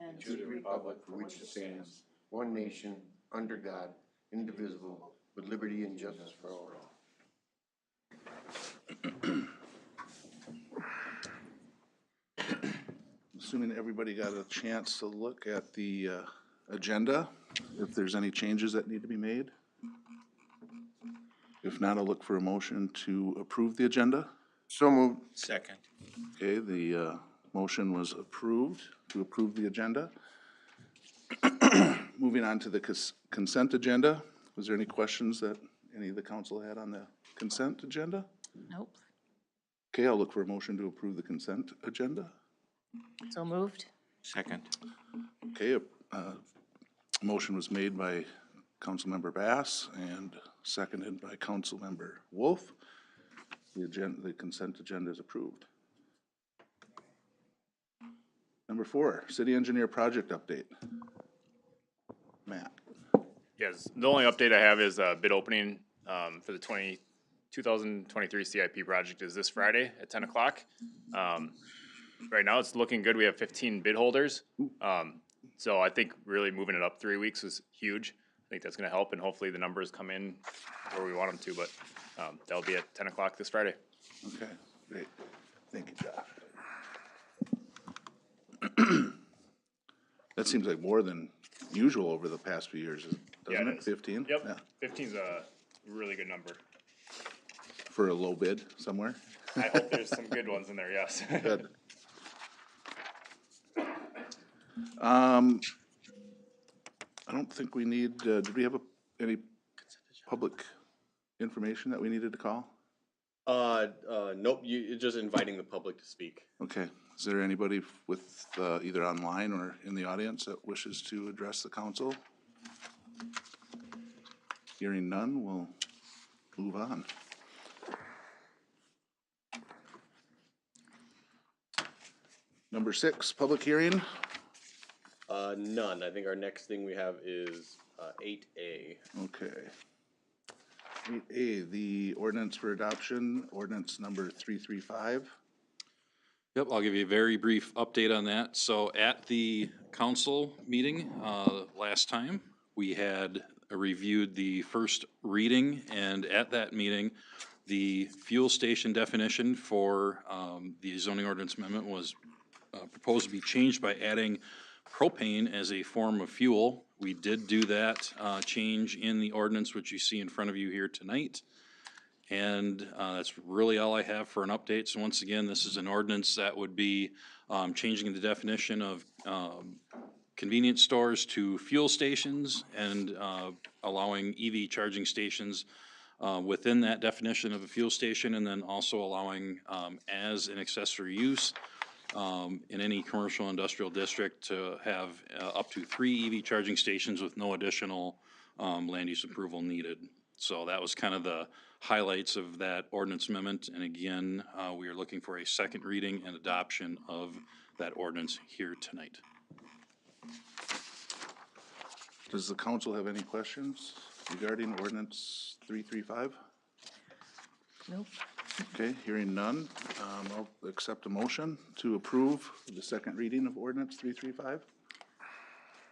and to the republic for which it stands, one nation, under God, indivisible, with liberty and justice for all. Assuming everybody got a chance to look at the agenda, if there's any changes that need to be made. If not, I'll look for a motion to approve the agenda. So moved. Second. Okay, the motion was approved to approve the agenda. Moving on to the consent agenda. Was there any questions that any of the council had on the consent agenda? Nope. Okay, I'll look for a motion to approve the consent agenda. So moved. Second. Okay, a motion was made by Councilmember Bass and seconded by Councilmember Wolf. The consent agenda is approved. Number 4, city engineer project update. Matt. Yes, the only update I have is bid opening for the 2023 CIP project is this Friday at 10 o'clock. Right now it's looking good. We have 15 bid holders. So I think really moving it up 3 weeks was huge. I think that's going to help, and hopefully the numbers come in where we want them to, but that'll be at 10 o'clock this Friday. Okay, great. Thank you, Josh. That seems like more than usual over the past few years, doesn't it? 15? Yep, Yeah. 15 is a really good number. For a low bid somewhere? I hope there's some good ones in there, yes. Good. I don't think we need, did we have any public information that we needed to call? Nope, you're just inviting the public to speak. Okay, is there anybody with, either online or in the audience that wishes to address the council? Hearing none, we'll move on. Number 6, public hearing. None. I think our next thing we have is 8A. Okay. 8A, the ordinance for adoption, ordinance number 335. Yep, I'll give you a very brief update on that. So at the council meeting last time, we had reviewed the first reading, and at that meeting, the fuel station definition for the zoning ordinance amendment was proposed to be changed by adding propane as a form of fuel. We did do that change in the ordinance, which you see in front of you here tonight. And that's really all I have for an update. So once again, this is an ordinance that would be changing the definition of convenience stores to fuel stations and allowing EV charging stations within that definition of a fuel station, and then also allowing as an accessory use in any commercial industrial district to have up to 3 EV charging stations with no additional land use approval needed. So that was kind of the highlights of that ordinance amendment. And again, we are looking for a second reading and adoption of that ordinance here tonight. Does the council have any questions regarding ordinance 335? Nope. Okay, hearing none, I'll accept a motion to approve the second reading of ordinance 335.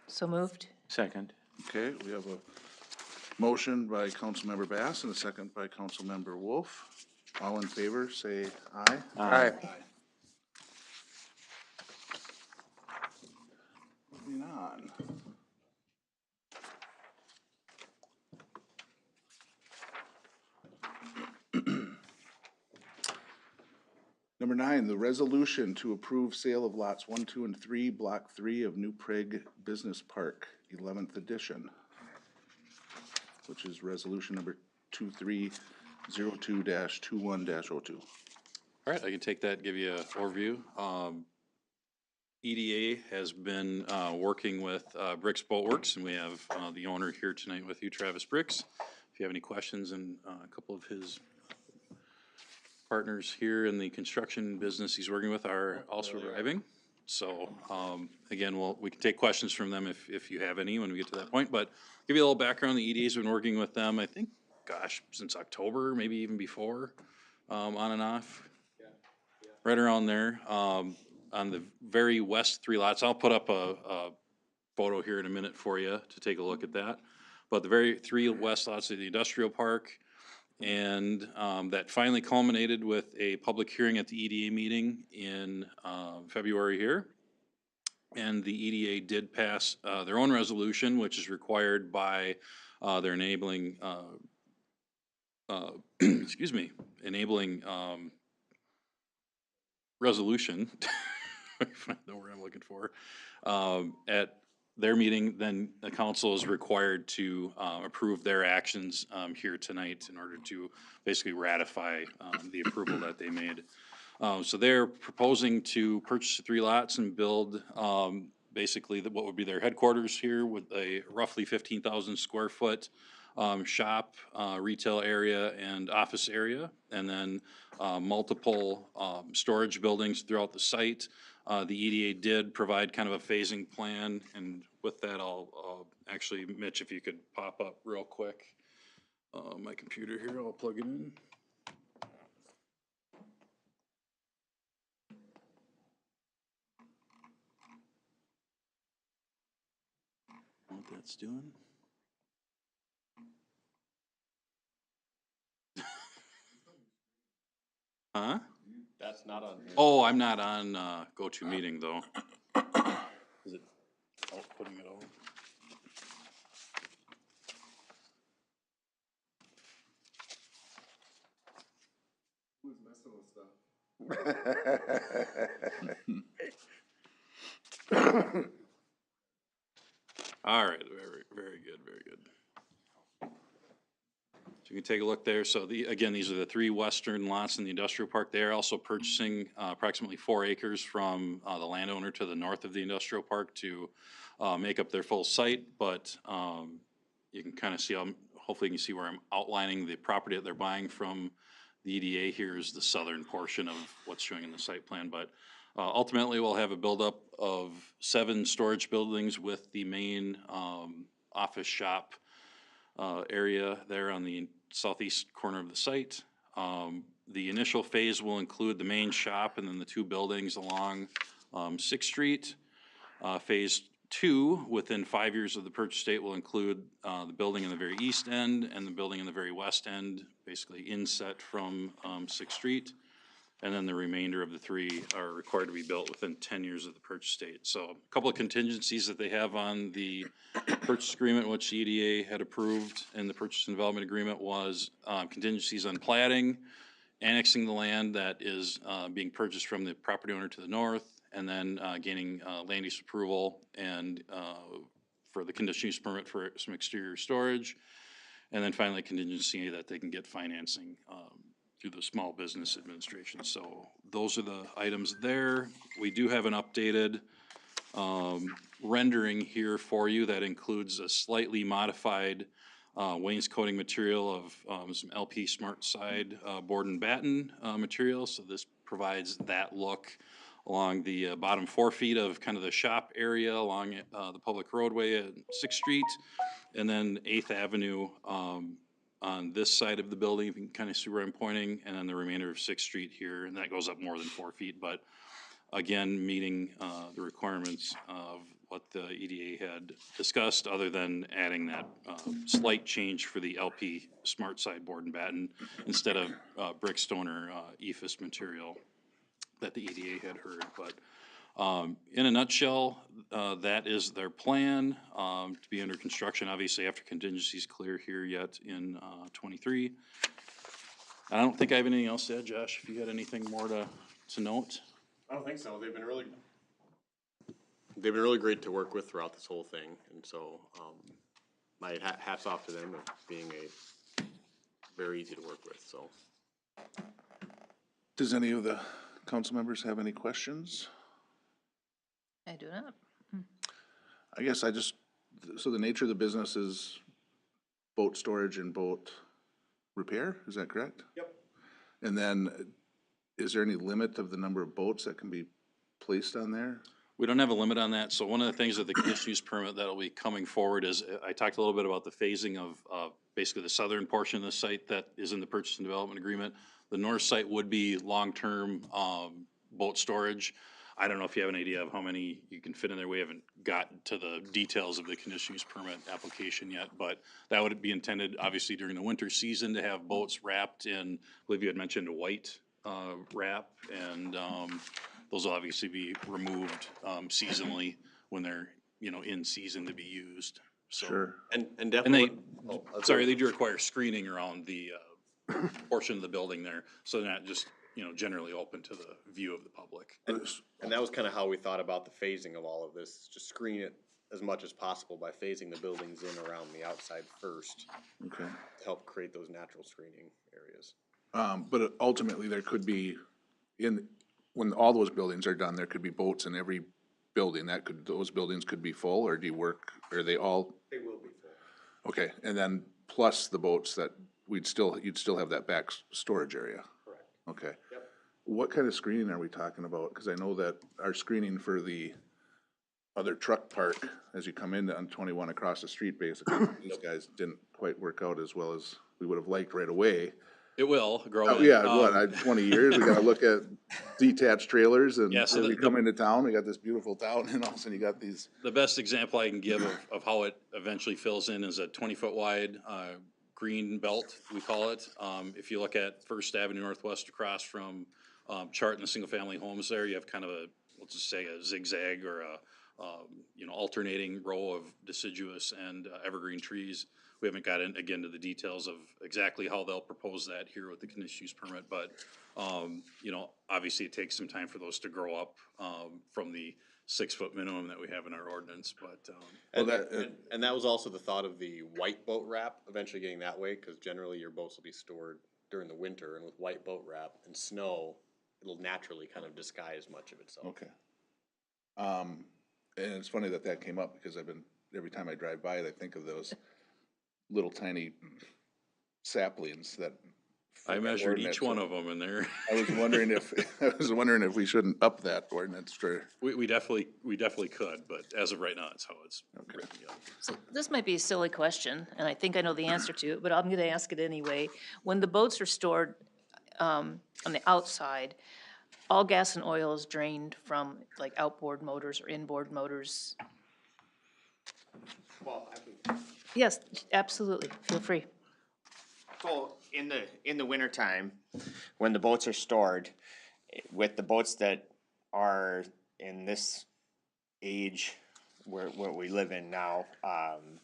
So moved. Second. Okay, we have a motion by Councilmember Bass and a second by Councilmember Wolf. All in favor, say aye. Aye. Moving on. Number 9, the resolution to approve sale of lots 1, 2, and 3, Block 3 of New Prague Business Park, 11th edition, which is resolution number 2302-21-02. All right, I can take that and give you an overview. EDA has been working with Bricks Boatworks, and we have the owner here tonight with you, Travis Bricks. If you have any questions, and a couple of his partners here in the construction business he's working with are also arriving. So again, we can take questions from them if you have any when we get to that point. But give you a little background. The EDA's been working with them, I think, gosh, since October, maybe even before, on and off. Right around there. on the very west 3 lots, I'll put up a photo here in a minute for you to take a look at that. But the very 3 west lots of the industrial park, and that finally culminated with a public hearing at the EDA meeting in February here. And the EDA did pass their own resolution, which is required by their enabling, excuse me, enabling resolution. If I know where I'm looking for. At their meeting, then the council is required to approve their actions here tonight in order to basically ratify the approval that they made. So they're proposing to purchase 3 lots and build basically what would be their headquarters here with a roughly 15,000 square foot shop, retail area, and office area, and then multiple storage buildings throughout the site. The EDA did provide kind of a phasing plan, and with that, I'll actually, Mitch, if you could pop up real quick. My computer here, I'll plug it in. What that's doing. Huh? That's not on here. Oh, I'm not on GoToMeeting though. Is it outputting it all? Who's messing with stuff? All right, very good, very good. So you can take a look there. So again, these are the 3 western lots in the industrial park. They are also purchasing approximately 4 acres from the landowner to the north of the industrial park to make up their full site. But you can kind of see, hopefully you can see where I'm outlining the property that they're buying from the EDA. Here is the southern portion of what's showing in the site plan. But ultimately, we'll have a buildup of 7 storage buildings with the main office shop area there on the southeast corner of the site. The initial phase will include the main shop and then the 2 buildings along 6th Street. Phase 2, within 5 years of the purchase date, will include the building in the very east end and the building in the very west end, basically inset from 6th Street. And then the remainder of the 3 are required to be built within 10 years of the purchase date. So a couple of contingencies that they have on the purchase agreement, which the EDA had approved in the purchase and development agreement, was contingencies on platting, annexing the land that is being purchased from the property owner to the north, and then gaining land use approval and for the conditional use permit for some exterior storage. And then finally, contingency that they can get financing through the Small Business Administration. So those are the items there. We do have an updated rendering here for you that includes a slightly modified wainscoting material of some LP Smart Side board and batten material. So this provides that look along the bottom 4 feet of kind of the shop area along the public roadway at 6th Street, and then 8th Avenue on this side of the building. You can kind of see where I'm pointing, and then the remainder of 6th Street here, and that goes up more than 4 feet, but again, meeting the requirements of what the EDA had discussed, other than adding that slight change for the LP Smart Side board and batten instead of Brickstone or EFIS material that the EDA had heard. But in a nutshell, that is their plan to be under construction, obviously after contingencies clear here yet in 23. I don't think I have anything else to add, Josh, if you had anything more to note. I don't think so. They've been really great to work with throughout this whole thing, and so my hats off to them of being very easy to work with. So, Does any of the council members have any questions? I do not. I guess so the nature of the business is boat storage and boat repair, is that correct? yep. And then, is there any limit of the number of boats that can be placed on there? We don't have a limit on that. So one of the things that the conditional use permit that'll be coming forward is, I talked a little bit about the phasing of basically the southern portion of the site that is in the purchase and development agreement. The north site would be long-term boat storage. I don't know if you have an idea of how many you can fit in there. We haven't gotten to the details of the conditional use permit application yet, but that would be intended, obviously, during the winter season to have boats wrapped in, I believe you had mentioned a white, wrap, and, those will obviously be removed, seasonally when they're, in season to be used, so. Sure. And And definitely. they, Oh, sorry, they do require screening around the, portion of the building there, so they're not just, generally open to the view of the public. And that was kind of how we thought about the phasing of all of this, just screen it as much as possible by phasing the buildings in around the outside first Okay. to help create those natural screening areas. But ultimately, there could be, when all those buildings are done, there could be boats in every building. Those buildings could be full, or are they all? They will be full. Okay, and then plus the boats that you'd still have that back storage area? Correct. Okay. Yep. What kind of screening are we talking about? Cause I know that our screening for the other truck park, as you come in on 21 across the street, basically, these guys didn't quite work out as well as we would have liked right away. It will grow Oh, in. yeah, 20 years, we gotta look at detached trailers, and Yeah, so as we the- come into town, we got this beautiful town, and all of a sudden you got these, The best example I can give of how it eventually fills in is a 20-foot wide, green belt, we call it. If you look at First Avenue Northwest across from, Chart and the single-family homes there, you have kind of let's just say a zigzag or a, alternating row of deciduous and evergreen trees. We haven't got again, to the details of exactly how they'll propose that here with the conditional use permit, but, obviously it takes some time for those to grow up, from the 6-foot minimum that we have in our ordinance, but, And that was also the thought of the white boat wrap, eventually getting that way, cause generally your boats will be stored during the winter, and with white boat wrap and snow, it'll naturally kind of disguise much of itself. okay. And it's funny that came up, because every time I drive by it, I think of those little tiny saplings that. I measured each one of them in there. I was wondering if we shouldn't up that ordinance for, We definitely could, but as of right now, it's how it's written. Yeah. So this might be a silly question, and I think I know the answer to it, but I'm gonna ask it anyway. When the boats are stored, on the outside, all gas and oil is drained from like outboard motors or inboard motors? Well, I can, Yes, absolutely, feel free. so in the wintertime, when the boats are stored, with the boats that are in this age where we live in now,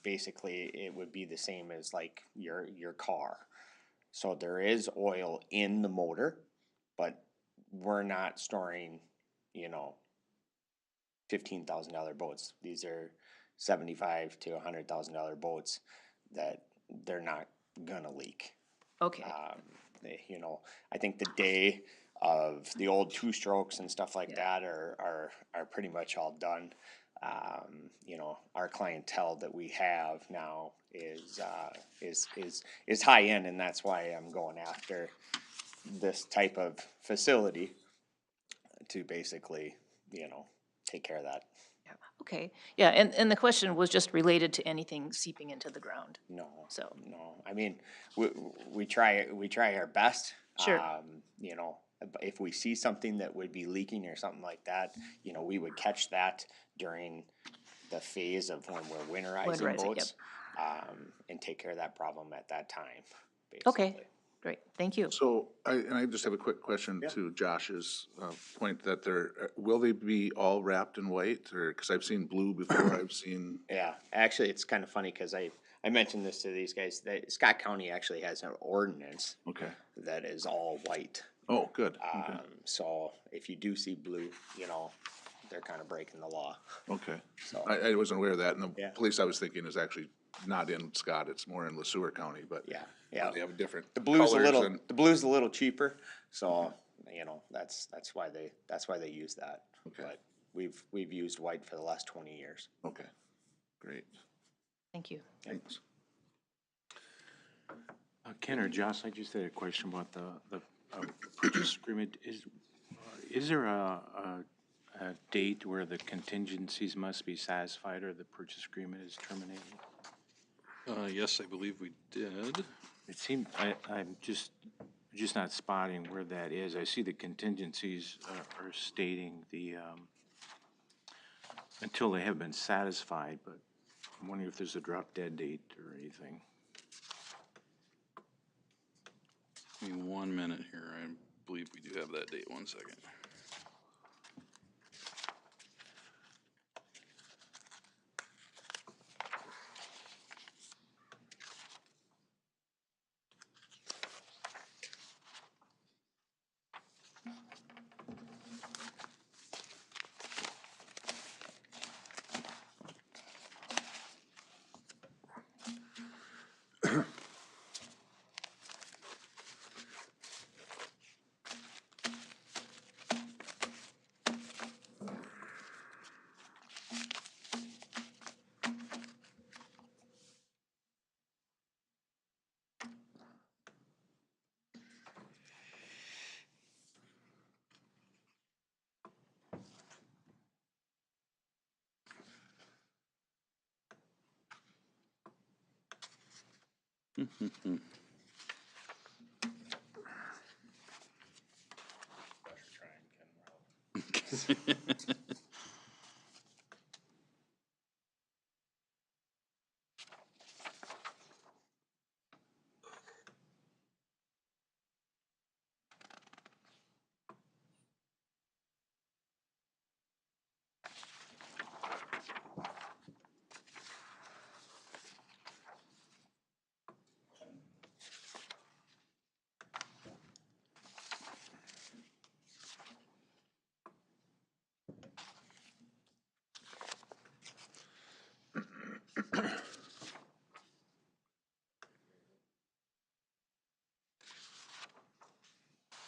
basically it would be the same as like your car. So there is oil in the motor, but we're not storing, $15,000 boats. These are $75,000 to $100,000 boats that they're not gonna leak. Okay, I think the day of the old two strokes and stuff like that are pretty much all done. Our clientele that we have now is high end, and that's why I'm going after this type of facility to basically, take care of that. okay, yeah, and the question was just related to anything seeping into the ground. No, So- no. I mean, we try our best. Sure. If we see something that would be leaking or something like that, we would catch that during the phase of when we're winterizing Winterizing, boats, and take care of that problem at that time. Okay, basically. great, thank you. so, I just have a quick question to Josh's, point that will they be all wrapped in white, or, cause I've seen blue before, I've seen, Yeah, actually, it's kind of funny because I mentioned this to these guys, that Scott County actually has an ordinance okay. that is all white. Oh, good, okay, So if you do see blue, they're kind of breaking the law. okay. So- I wasn't aware of that, and the Yeah. place I was thinking is actually not in Scott, it's more in LeSueur County, but. Yeah, yeah. They have different The blue's colors the blue's a little cheaper, so that's why they use that. Okay. But we've used white for the last 20 years. Okay, great, Thank you. thanks. Ken or Josh, I just had a question about the purchase agreement. Is there a date where the contingencies must be satisfied or the purchase agreement is terminated? Yes, I believe we did. It seemed, I'm just just not spotting where that is. I see the contingencies are stating the, until they have been satisfied, but I'm wondering if there's a drop dead date or anything. Give me 1 minute here. I believe we do have that date. 1 second.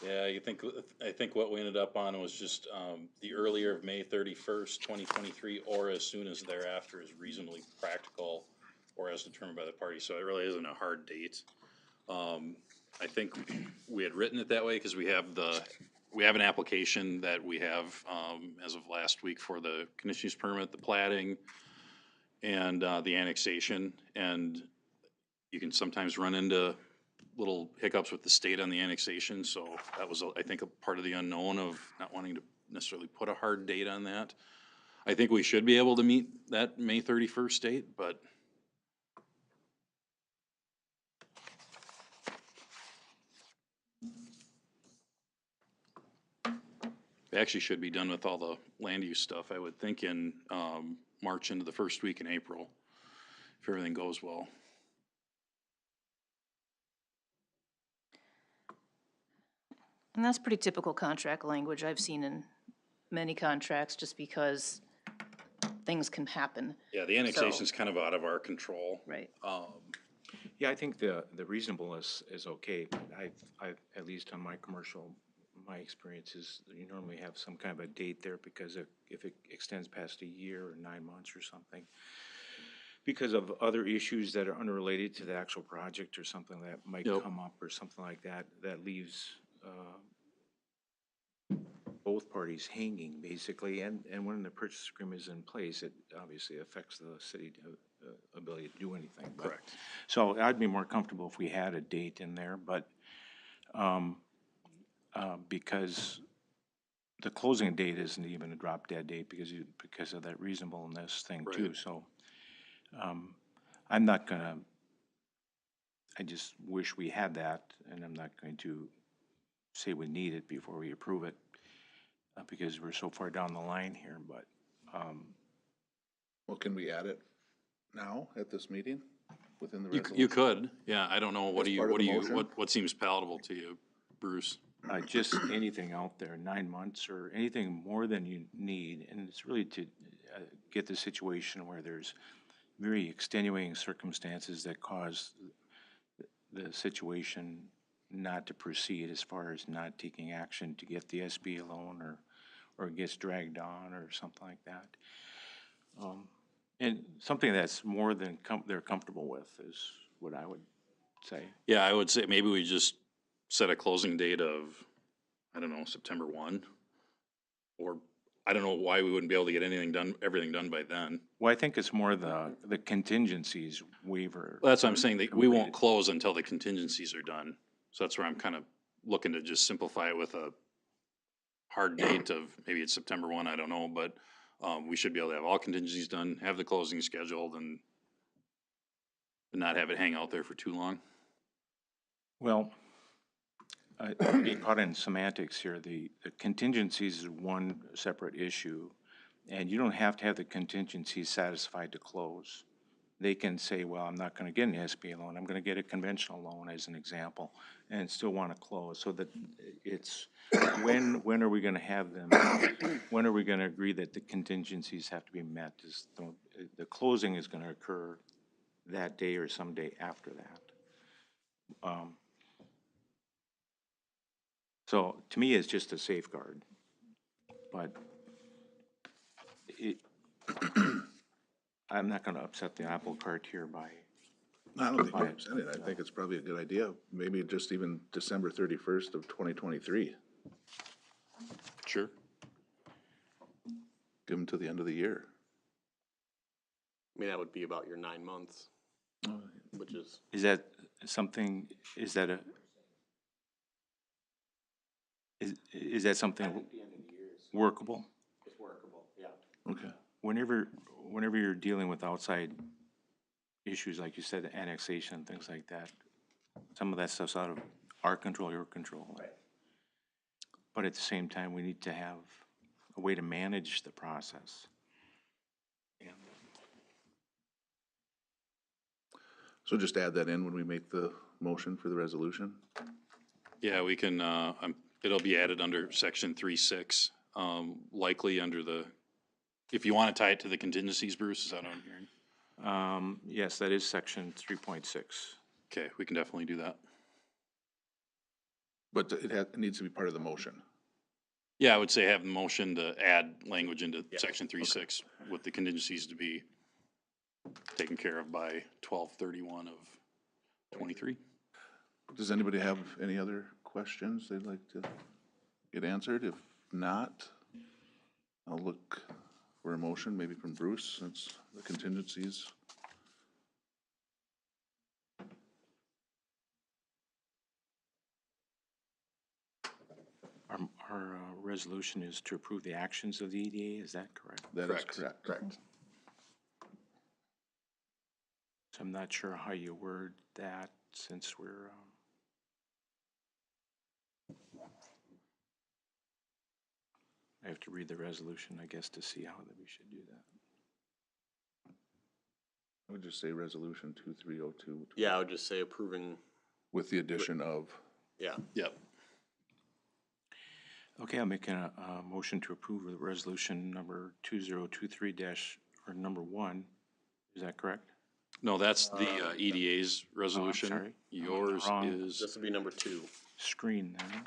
Yeah, I think what we ended up on was just, the earlier of May 31st, 2023, or as soon as thereafter is reasonably practical, or as determined by the party, so it really isn't a hard date. I think we had written it that way because we have an application that we have, as of last week for the conditional use permit, the plating, and, the annexation, and you can sometimes run into little hiccups with the state on the annexation, so that was, I think, a part of the unknown of not wanting to necessarily put a hard date on that. I think we should be able to meet that May 31st date, but we actually should be done with all the land use stuff, I would think, in March into the first week in April, if everything goes well. And that's pretty typical contract language I've seen in many contracts, just because things can happen. Yeah, the annexation's kind of out of our control. Right. Yeah, I think the reasonableness is okay. I've, at least on my commercial, my experience is you normally have some kind of a date there because if it extends past a year or 9 months or something, because of other issues that are unrelated to the actual project or something that might Yep. come up or something like that, that leaves both parties hanging, basically, and when the purchase agreement is in place, it obviously affects the city ability to do anything. But- Correct. So I'd be more comfortable if we had a date in there, but because the closing date isn't even a drop dead date because of that reasonableness thing too, Right. so I'm not gonna, I just wish we had that, and I'm not going to say we need it before we approve it, because we're so far down the line here, but, Well, can we add it now at this meeting within the You resolution? could, yeah, I don't know, what As do you, part of what do the you, motion? what seems palatable to you, Bruce? just anything out there, 9 months or anything more than you need, and it's really to get the situation where there's very extenuating circumstances that cause the situation not to proceed as far as not taking action to get the SB loan or it gets dragged on or something like that. And something that's more than they're comfortable with is what I would say. Yeah, I would say maybe we just set a closing date of, I don't know, September 1. Or, I don't know why we wouldn't be able to get everything done by then. Well, I think it's more the contingencies waiver. That's what I'm saying, that we won't close until the contingencies are done. So that's where I'm kind of looking to just simplify it with a hard date of, maybe it's September 1, I don't know, but we should be able to have all contingencies done, have the closing scheduled, and not have it hang out there for too long. Well, being caught in semantics here, the contingencies is one separate issue, and you don't have to have the contingencies satisfied to close. They can say, well, I'm not gonna get an SBA loan, I'm gonna get a conventional loan as an example, and still wanna close, so that it's, when are we gonna have them? When are we gonna agree that the contingencies have to be met? Is the closing is gonna occur that day or some day after that. So to me, it's just a safeguard, but it, I'm not gonna upset the apple cart here by, I don't think you're upsetting it. I think it's probably a good idea. Maybe just even December 31st of 2023. Sure. Give them to the end of the year. I mean, that would be about your 9 months, which is, is that something, is that a, is that something workable? it's workable, yeah. Okay. Whenever you're dealing with outside issues, like you said, annexation and things like that, some of that stuff's out of our control, your control. Right. But at the same time, we need to have a way to manage the process. And So just add that in when we make the motion for the resolution? Yeah, we can, it'll be added under section 3.6, likely under the, if you want to tie it to the contingencies, Bruce, is that what I'm hearing? yes, that is section 3.6. Okay, we can definitely do that. But it needs to be part of the motion. Yeah, I would say have the motion to add language into section 3.6 with the contingencies to be taken care of by 12/31 of 23. Does anybody have any other questions they'd like to get answered? If not, I'll look for a motion, maybe from Bruce, since the contingencies. Our resolution is to approve the actions of the EDA, is that correct? That is correct. Correct. So I'm not sure how you word that, since we're, I have to read the resolution, I guess, to see how that we should do that. I would just say resolution 2302 Yeah, I would just say approving, with the addition of, yeah. Yep. Okay, I'll make a motion to approve the resolution number 2023 or number 1. Is that correct? No, that's the EDA's resolution. sorry. Yours Wrong. is, This would be number 2. Screen then.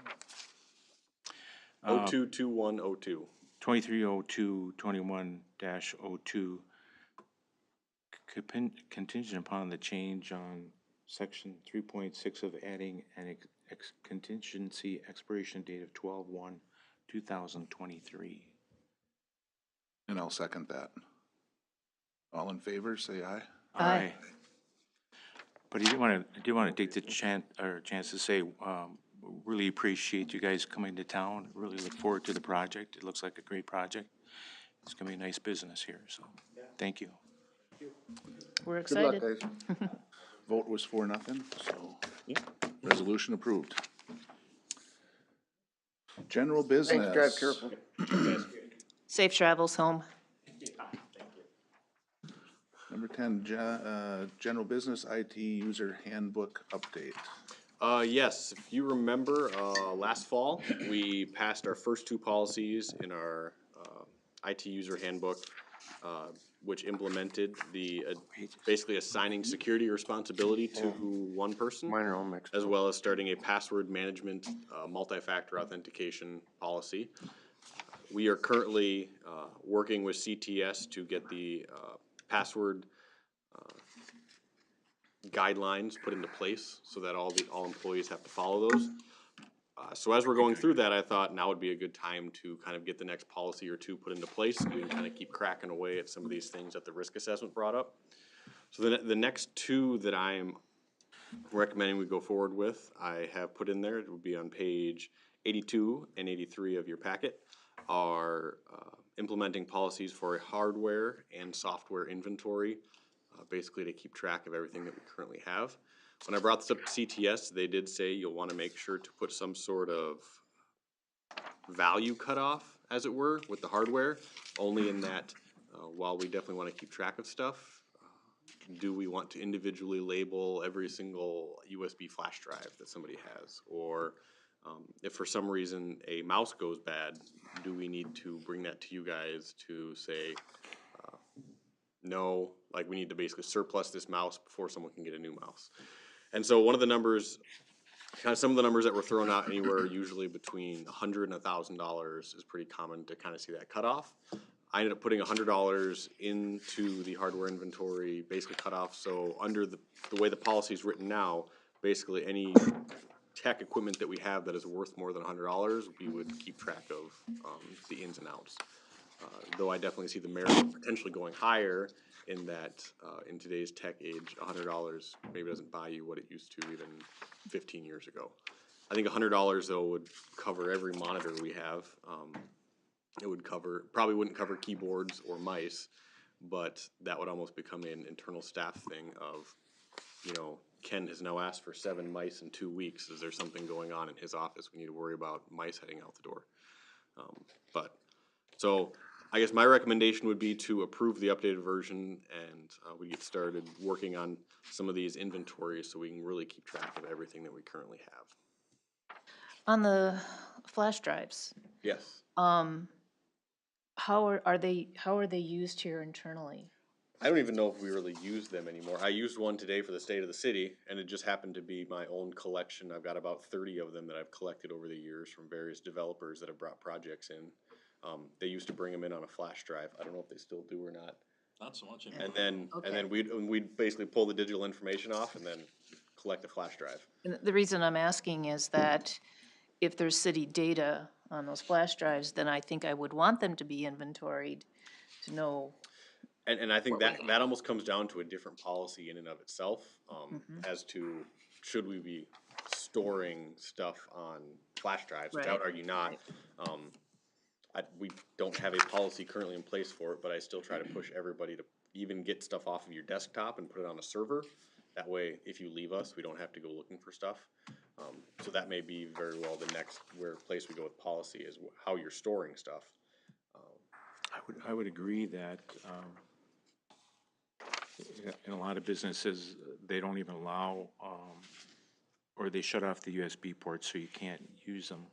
022102. 2302-21-02. Contingent upon the change on section 3.6 of adding an contingency expiration date of 12/1/2023. and I'll second that. All in favor, say aye. Aye. But I do want to take the chance to say, really appreciate you guys coming to town. Really look forward to the project. It looks like a great project. It's gonna be a nice business here, so, thank you. We're Good luck, excited. guys. Vote was 4-0, so resolution approved. General business. Thanks, drive careful. Safe travels home. Number 10, general business IT user handbook update. Yes, if you remember, last fall, we passed our first 2 policies in our IT user handbook, which implemented the, basically assigning security responsibility to one person, Mine are all mixed. as well as starting a password management, multi-factor authentication policy. We are currently working with CTS to get the password guidelines put into place so that all employees have to follow those. So as we're going through that, I thought now would be a good time to kind of get the next policy or 2 put into place, so we can kind of keep cracking away at some of these things that the risk assessment brought up. So the next 2 that I'm recommending we go forward with, I have put in there, it would be on page 82 and 83 of your packet, are implementing policies for a hardware and software inventory, basically to keep track of everything that we currently have. When I brought this up to CTS, they did say you'll want to make sure to put some sort of value cutoff, as it were, with the hardware, only in that while we definitely want to keep track of stuff, do we want to individually label every single USB flash drive that somebody has? Or if for some reason a mouse goes bad, do we need to bring that to you guys to say, no, like we need to basically surplus this mouse before someone can get a new mouse? And so one of the numbers, kind of some of the numbers that were thrown out anywhere usually between $100 and $1,000 is pretty common to kind of see that cutoff. I ended up putting $100 into the hardware inventory, basically cut off, so under the way the policy is written now, basically any tech equipment that we have that is worth more than $100, we would keep track of the ins and outs. Though I definitely see the merit of potentially going higher in that, in today's tech age, $100 maybe doesn't buy you what it used to even 15 years ago. I think $100 though would cover every monitor we have. It would cover, probably wouldn't cover keyboards or mice, but that would almost become an internal staff thing of, you know, Ken has now asked for 7 mice in 2 weeks. Is there something going on in his office? We need to worry about mice heading out the door. So I guess my recommendation would be to approve the updated version, and we get started working on some of these inventories so we can really keep track of everything that we currently have. On the flash drives, Yes. how are they used here internally? I don't even know if we really use them anymore. I used one today for the state of the city, and it just happened to be my own collection. I've got about 30 of them that I've collected over the years from various developers that have brought projects in. They used to bring them in on a flash drive. I don't know if they still do or not. Not so much anymore. And then we'd basically pull the digital information off and then collect a flash drive. And the reason I'm asking is that if there's city data on those flash drives, then I think I would want them to be inventoried to know. And I think that almost comes down to a different policy in and of itself, as to should we be storing stuff on flash drives, which I would Right. argue not. We don't have a policy currently in place for it, but I still try to push everybody to even get stuff off of your desktop and put it on a server. That way, if you leave us, we don't have to go looking for stuff. So that may be very well the next place we go with policy is how you're storing stuff. I would agree that, in a lot of businesses, they don't even allow, or they shut off the USB ports so you can't use them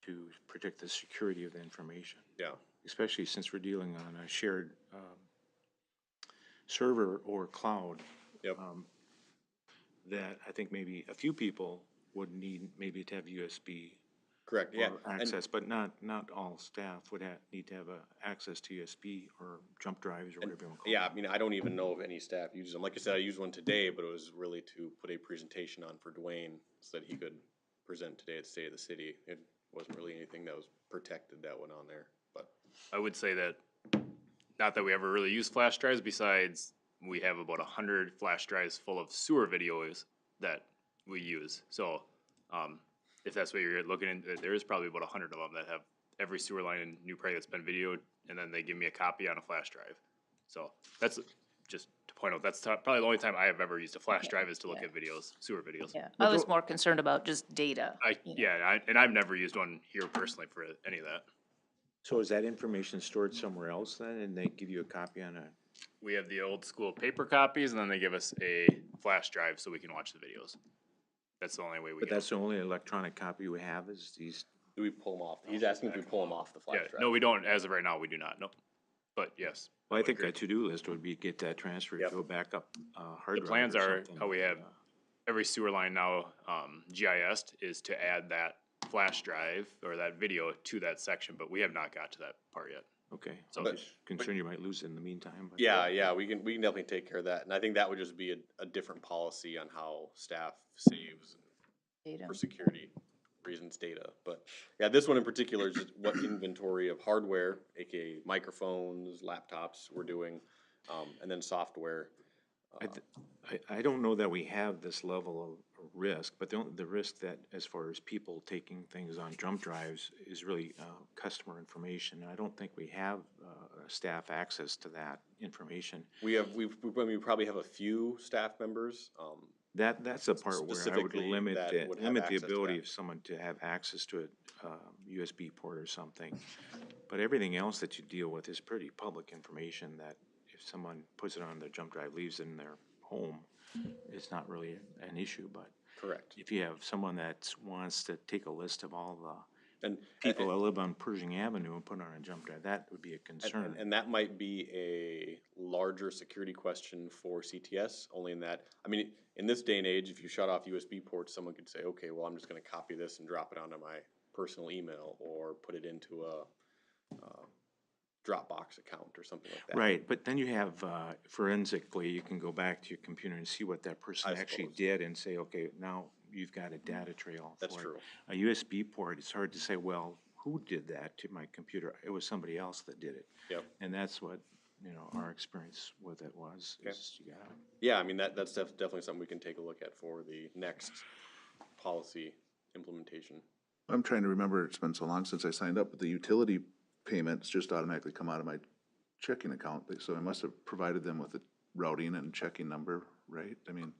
to protect the security of the information. Yeah. Especially since we're dealing on a shared server or cloud. Yep. That I think maybe a few people would need maybe to have USB Correct. Yeah. access, but not all staff would need to have access to USB or jump drives or whatever you want to call Yeah, I mean, I don't even know if any staff uses them. Like I said, I used one today, but it was really to put a presentation on for Dwayne so that he could present today at State of the City. It wasn't really anything that was protected that went on there, but. I would say that, not that we ever really use flash drives, besides we have about 100 flash drives full of sewer videos that we use. So, if that's what you're looking into, there is probably about 100 of them that have every sewer line in New Prague that's been videoed, and then they give me a copy on a flash drive. So that's just to point out, that's probably the only time I have ever used a flash drive is to look at videos, sewer videos. Yeah, I was more concerned about just data. And I've never used one here personally for any of that. So is that information stored somewhere else then, and they give you a copy on a? We have the old school paper copies, and then they give us a flash drive so we can watch the videos. That's the only way we But get that's the only electronic copy we have is these. Do we pull them off? He's asking if we pull them off the flash Yeah, drive. no, we don't, as of right now, we do not, nope. But yes. Well, I think that to-do list would be get that transferred Yep. to a backup hard The drive plans or are, something. how we have every sewer line now, GIS'd, is to add that flash drive or that video to that section, but we have not got to that part yet. Okay, So- I'm just concerned you might lose it in the meantime. But Yeah, we can definitely take care of that. And I think that would just be a different policy on how staff saves Data. for security reasons data. But yeah, this one in particular is just what inventory of hardware, aka microphones, laptops we're doing, and then software. I don't know that we have this level of risk, but the risk that as far as people taking things on jump drives is really customer information. I don't think we have staff access to that information. We probably have a few staff members, That's the part where I would Specifically limit that would have limit the access to ability that. of someone to have access to a USB port or something. But everything else that you deal with is pretty public information that if someone puts it on their jump drive, leaves it in their home, it's not really an issue, but correct. if you have someone that wants to take a list of all the And people that live on Pershing Avenue and put it on a jump drive, that would be a concern. And that might be a larger security question for CTS, only in that, I mean, in this day and age, if you shut off USB ports, someone could say, okay, well, I'm just gonna copy this and drop it onto my personal email, or put it into a Dropbox account or something like that. Right, but then you have forensically, you can go back to your computer and see what that person I actually suppose. did and say, okay, now you've got a data trail. That's for it. true. A USB port, it's hard to say, well, who did that to my computer? It was somebody else that did it. Yep. And that's what, our experience with it was, Okay. is you got Yeah, I mean, that's definitely something we can take a look at for the next policy implementation. I'm trying to remember, it's been so long since I signed up, but the utility payments just automatically come out of my checking account, so I must have provided them with a routing and checking number, right? I mean,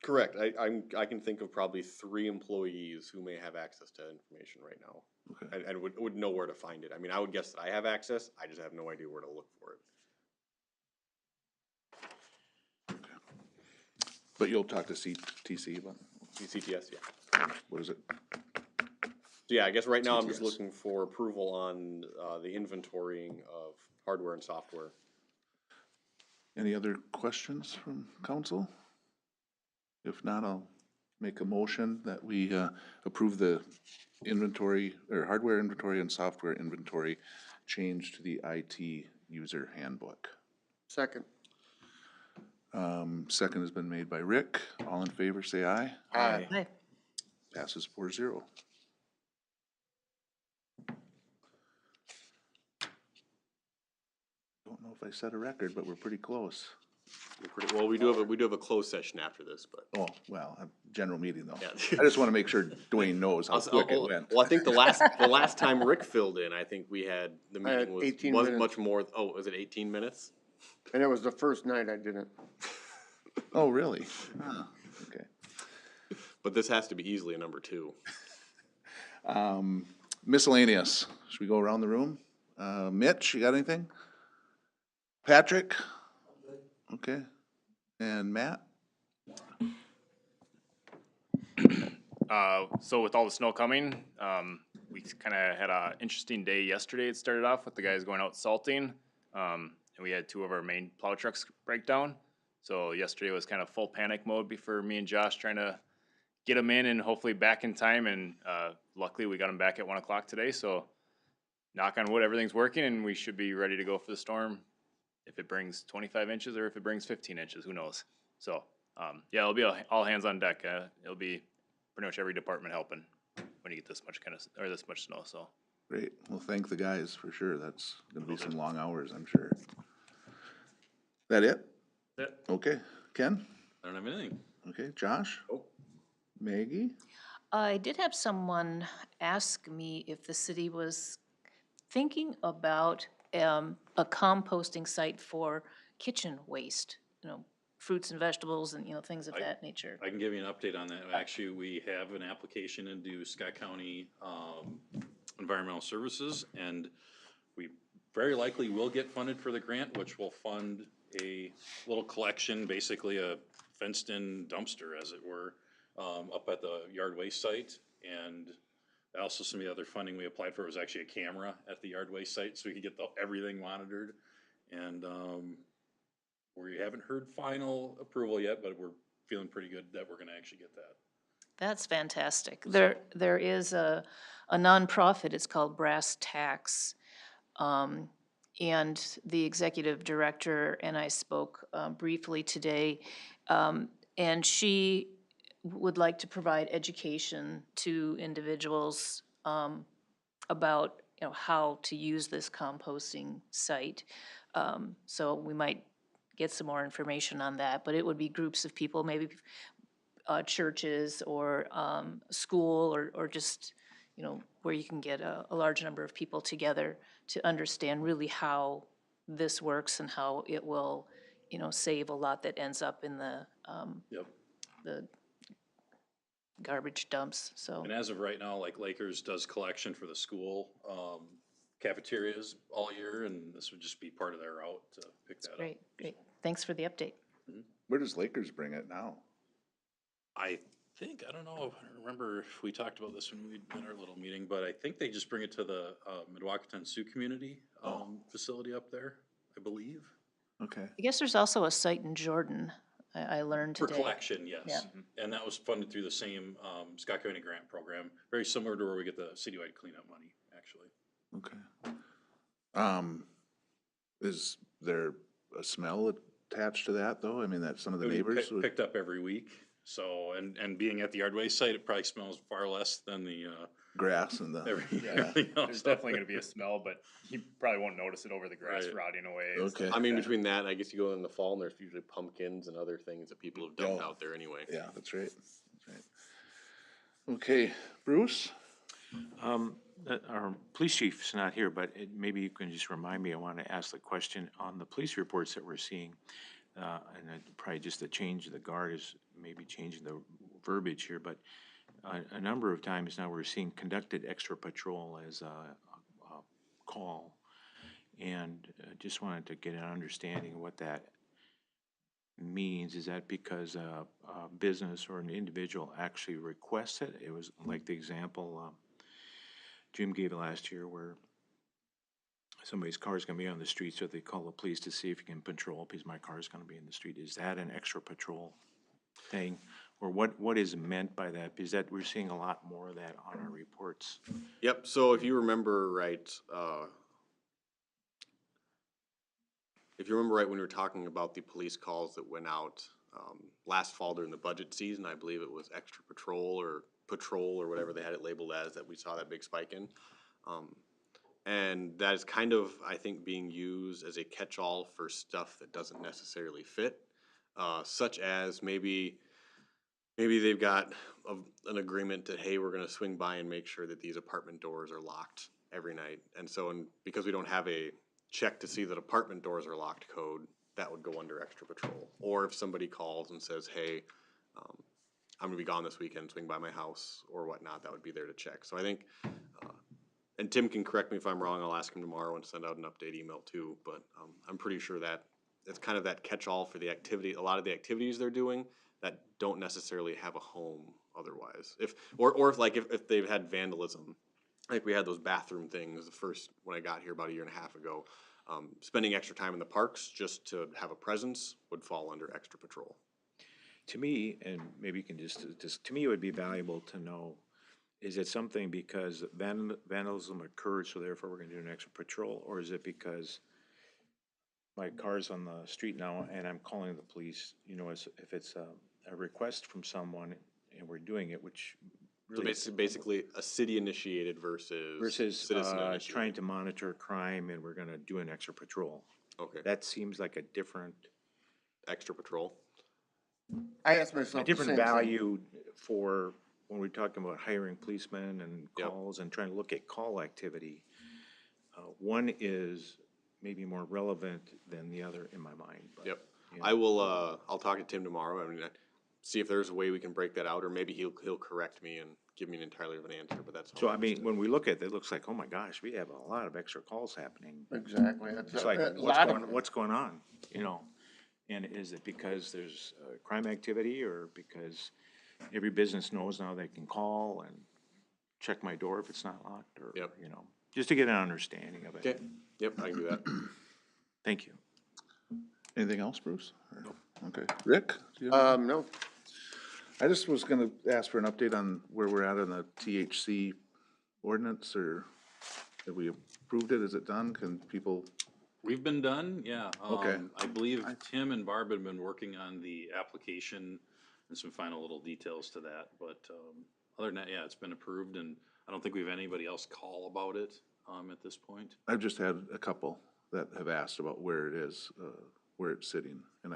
Correct. I can think of probably 3 employees who may have access to information right now. okay. And would know where to find it. I mean, I would guess that I have access, I just have no idea where to look for it. But you'll talk to CTC about, CTS, yeah. what is it? So yeah, I guess right now I'm just CTS. looking for approval on the inventorying of hardware and software. Any other questions from council? If not, I'll make a motion that we approve the inventory, or hardware inventory and software inventory change to the IT user handbook. Second. Second has been made by Rick. All in favor, say aye. Aye. Hi. Passes 4-0. Don't know if I set a record, but we're pretty close. Well, we do have a closed session after this, but. Oh, well, a general meeting though. Yeah. I just want to make sure Dwayne knows how I'll- quick it I'll- went. Well, I think the last time Rick filled in, I think we had, the I had meeting was 18 was minutes. much more, was it 18 minutes? And it was the first night I didn't. Oh, really? Ah, okay. But this has to be easily a number 2. Miscellaneous. Should we go around the room? Mitch, you got anything? Patrick? Okay. And Matt? So with all the snow coming, we kind of had a interesting day yesterday. It started off with the guys going out salting, and we had 2 of our main plow trucks break down. So yesterday was kind of full panic mode before me and Josh trying to get them in and hopefully back in time. And luckily we got them back at 1 o'clock today. So knock on wood, everything's working, and we should be ready to go for the storm. If it brings 25 inches or if it brings 15 inches, who knows? So yeah, it'll be all hands on deck. It'll be pretty much every department helping when you get this much this much snow. So Great. Well, thank the guys for sure. That's gonna be some long hours, I'm sure. That it? that's it. Okay. Ken? I don't have anything. Okay. Josh? Oh. Maggie? I did have someone ask me if the city was thinking about a composting site for kitchen waste, fruits and vegetables and, things of that nature. I can give you an update on that. Actually, we have an application into Scott County Environmental Services, and we very likely will get funded for the grant, which will fund a little collection, basically a fenced-in dumpster, as it were, up at the yard waste site. And also some of the other funding we applied for was actually a camera at the yard waste site, so we could get everything monitored. And we haven't heard final approval yet, but we're feeling pretty good that we're gonna actually get that. That's fantastic. There is a nonprofit, it's called Brass Tacks. And the executive director and I spoke briefly today. And she would like to provide education to individuals about, how to use this composting site. So we might get some more information on that, but it would be groups of people, maybe churches or school or just, you know, where you can get a large number of people together to understand really how this works and how it will, you know, save a lot that ends up in Yep. the garbage dumps, so. And as of right now, like Lakers does collection for the school, cafeterias all year, and this would just be part of their route to pick that up. Great, great. Thanks for the update. Where does Lakers bring it now? I think, I don't know, I don't remember if we talked about this when we did our little meeting, but I think they just bring it to the Midwakanton Sioux Community facility up there, I believe. Okay. I guess there's also a site in Jordan, I learned For today. collection, yes. Yeah. And that was funded through the same Scott County grant program, very similar to where we get the citywide cleanup money, actually. Okay. Is there a smell attached to that, though? I mean, that some of the It would be neighbors would. Picked up every week, so, and being at the yard waste site, it probably smells far less than the, Grass and the. everything else. There's definitely gonna be a smell, but you probably won't notice it over the grass Right. rotting away. Okay. I mean, between that, I guess you go in the fall and there's usually pumpkins and other things that people have dumped out there anyway. Yeah, that's right. That's right. Okay, Bruce? Our police chief's not here, but maybe you can just remind me, I want to ask the question on the police reports that we're seeing. Probably just the change of the guard is maybe changing the verbiage here, but a number of times now we're seeing conducted extra patrol as a call. And just wanted to get an understanding of what that means. Is that because a business or an individual actually requests it? It was like the example Jim gave last year where somebody's car is going to be on the street, so they call the police to see if you can patrol because my car is going to be in the street. Is that an extra patrol thing? Or what is meant by that? Because that we're seeing a lot more of that on our reports. Yep, so if you remember right, when we were talking about the police calls that went out last fall during the budget season, I believe it was extra patrol or whatever they had it labeled as, that we saw that big spike in. And that is kind of, I think, being used as a catch-all for stuff that doesn't necessarily fit, such as maybe they've got an agreement that, hey, we're gonna swing by and make sure that these apartment doors are locked every night. And so, because we don't have a check to see that apartment doors are locked code, that would go under extra patrol. Or if somebody calls and says, hey, I'm gonna be gone this weekend, swing by my house or whatnot, that would be there to check. So I think, and Tim can correct me if I'm wrong, I'll ask him tomorrow and send out an update email too, but I'm pretty sure that it's kind of that catch-all for the activity, a lot of the activities they're doing that don't necessarily have a home otherwise. If they've had vandalism, like we had those bathroom things when I got here about a year and a half ago, spending extra time in the parks just to have a presence would fall under extra patrol. To me, and maybe you can just to me, it would be valuable to know, is it something because vandalism occurred, so therefore we're gonna do an extra patrol, or is it because my car's on the street now and I'm calling the police, you know, if it's a request from someone and we're doing it, which really. So basically a city initiated versus citizen initiated. Trying to monitor crime and we're gonna do an extra patrol. Okay, That seems like a different extra patrol. I asked myself the same thing. value for when we're talking about hiring policemen and Yep. calls and trying to look at call activity. One is maybe more relevant than the other in my mind. But, Yep. you know. I will, I'll talk to Tim tomorrow. I mean, see if there's a way we can break that out, or maybe he'll correct me and give me an entirely different answer, but that's. So I mean, when we look at it, it looks like, oh my gosh, we have a lot of extra calls happening. Exactly. It's like, what's going on, you know? And is it because there's crime activity, or because every business knows now they can call and check my door if it's not locked, or, Yep. you know, just to get an understanding of it. Okay, yep, I can do that. Thank you. Anything else, Bruce? Okay. Rick? Do you have- No, I just was gonna ask for an update on where we're at on the THC ordinance, or have we approved it? Is it done? Can people, We've been done, yeah. Okay. I believe Tim and Barb have been working on the application and some final little details to that, but, other than that, yeah, it's been approved, and I don't think we've had anybody else call about it, at this point. I've just had a couple that have asked about where it is. where it's sitting, and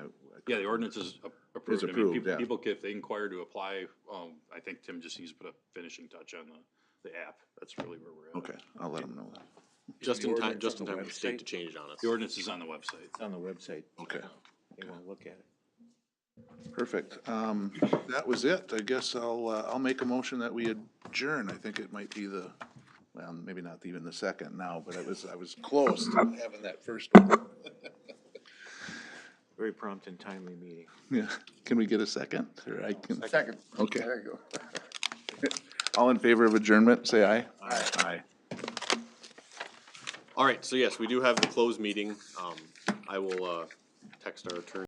Yeah, the ordinance is approved. I mean, approved, yeah. people, if they inquire to apply, I think Tim just needs to put a finishing touch on the app. That's really where we're at. Okay, I'll let them know that. Just in time, ordinance just in on the time for the state website? to change it on us. The ordinance is on the website. It's on the website. Okay. You wanna look at it? Perfect. That was it. I guess I'll make a motion that we adjourn. I think it might be well, maybe not even the second now, but I was close to having that first one. Very prompt and timely meeting. Yeah. Can we get a second? Or I can, Second. Okay. There you go. all in favor of adjournment, say aye. Aye. All right, so yes, we do have the closed meeting. I will, text our attorney